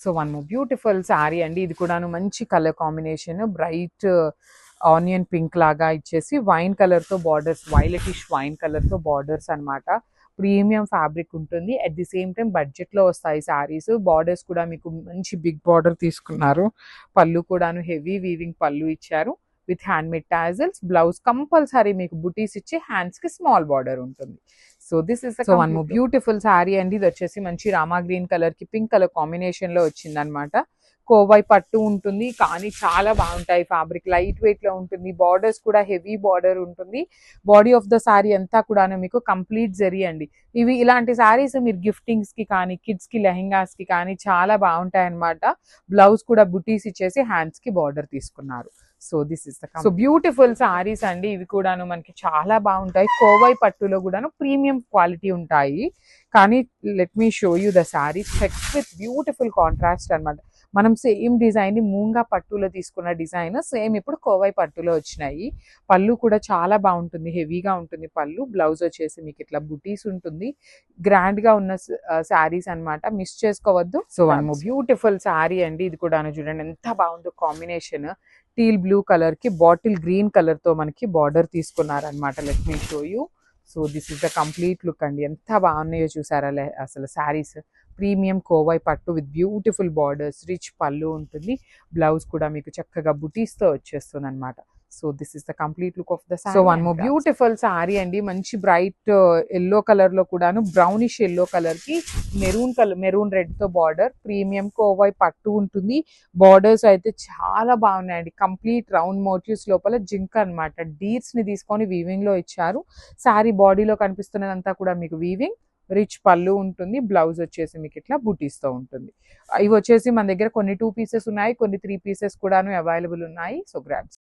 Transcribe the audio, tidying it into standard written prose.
So one more beautiful sari అండి. ఇది కూడాను మంచి colour combination, bright onion pink లాగా ఇచ్చేసి వైన్ కలర్తో బార్డర్స్, వైలెటిష్ వైన్ కలర్తో బార్డర్స్ అనమాట. ప్రీమియం ఫ్యాబ్రిక్ ఉంటుంది. అట్ ది సేమ్ టైం బడ్జెట్లో వస్తాయి శారీస్. బార్డర్స్ కూడా మీకు మంచి బిగ్ బార్డర్ తీసుకున్నారు. పళ్ళు కూడాను హెవీ వీవింగ్ పళ్ళు ఇచ్చారు with handmade tassels. Blouse compulsory మీకు బుటీస్ ఇచ్చి హ్యాండ్స్కి స్మాల్ బార్డర్ ఉంటుంది. So this is one more beautiful sari అండి. ఇది వచ్చేసి మంచి రామా గ్రీన్ కలర్ కి పింక్ కలర్ కాంబినేషన్ లో వచ్చింది అనమాట. కోవై పట్టు ఉంటుంది కానీ చాలా బాగుంటాయి. ఫ్యాబ్రిక్ లైట్ వెయిట్ లో ఉంటుంది. బార్డర్స్ కూడా హెవీ బార్డర్ ఉంటుంది. బాడీ ఆఫ్ ద శారీ అంతా కూడా మీకు కంప్లీట్ జరీ అండి. ఇలాంటి శారీస్ మీరు గిఫ్టింగ్స్ కి కానీ కిడ్స్ కి లెహెంగాస్ కి కానీ చాలా బాగుంటాయి అనమాట. బ్లౌజ్ కూడా బుటీస్ ఇచ్చేసి హ్యాండ్స్ కి బార్డర్ తీసుకున్నారు. So this is so beautiful saris అండి. ఇవి కూడాను మనకి చాలా బాగుంటాయి. కోవై పట్టులో కూడాను ప్రీమియం క్వాలిటీ ఉంటాయి. కానీ let me show you the sari checks with beautiful contrast అనమాట. మనం సేమ్ డిజైన్ ని మూంగా పట్టులో తీసుకున్న డిజైన్ సేమ్ ఇప్పుడు కోవై పట్టులో వచ్చినాయి. పళ్ళు కూడా చాలా బాగుంటుంది, హెవీగా ఉంటుంది పళ్ళు. బ్లౌజ్ వచ్చేసి మీకు ఇట్లా బుటీస్ ఉంటుంది. గ్రాండ్ గా ఉన్న శారీస్ అనమాట, మిస్ చేసుకోవద్దు. So one more beautiful sari అండి. ఇది కూడా చూడండి ఎంత బాగుందో కాంబినేషన్. టీల్ బ్లూ కలర్ కి బాటిల్ గ్రీన్ కలర్ తో మనకి బార్డర్ తీసుకున్నారనమాట. Let me show you. So this is the complete look అండి. ఎంత బాగున్నాయో చూసారా అసలు శారీస్. ప్రీమియం కోవై పట్టు విత్ బ్యూటిఫుల్ బార్డర్స్, రిచ్ పళ్ళు ఉంటుంది. బ్లౌజ్ కూడా మీకు చక్కగా బుటీస్ తో వచ్చేస్తుంది అనమాట. So this is the complete look of the sari. So one more beautiful sari అండి. మంచి బ్రైట్ ఎల్లో కలర్ లో కూడాను బ్రౌనిష్ ఎల్లో కలర్ కి మెరూన్ రెడ్ తో బార్డర్. ప్రీమియం కోవై పట్టు ఉంటుంది. బార్డర్స్ అయితే చాలా బాగున్నాయండి. కంప్లీట్ రౌండ్ మోటివ్స్ లోపల జింక్ అనమాట. డీర్స్ ని తీసుకొని వీవింగ్ లో ఇచ్చారు. శారీ బాడీలో కనిపిస్తున్నదంతా కూడా మీకు వీవింగ్. రిచ్ పళ్ళు ఉంటుంది. బ్లౌజ్ వచ్చేసి మీకు ఇట్లా బుటీస్తో ఉంటుంది. ఇవి వచ్చేసి మన దగ్గర కొన్ని 2 పీసెస్ ఉన్నాయి, కొన్ని 3 పీసెస్ కూడాను అవైలబుల్ ఉన్నాయి. So grabs.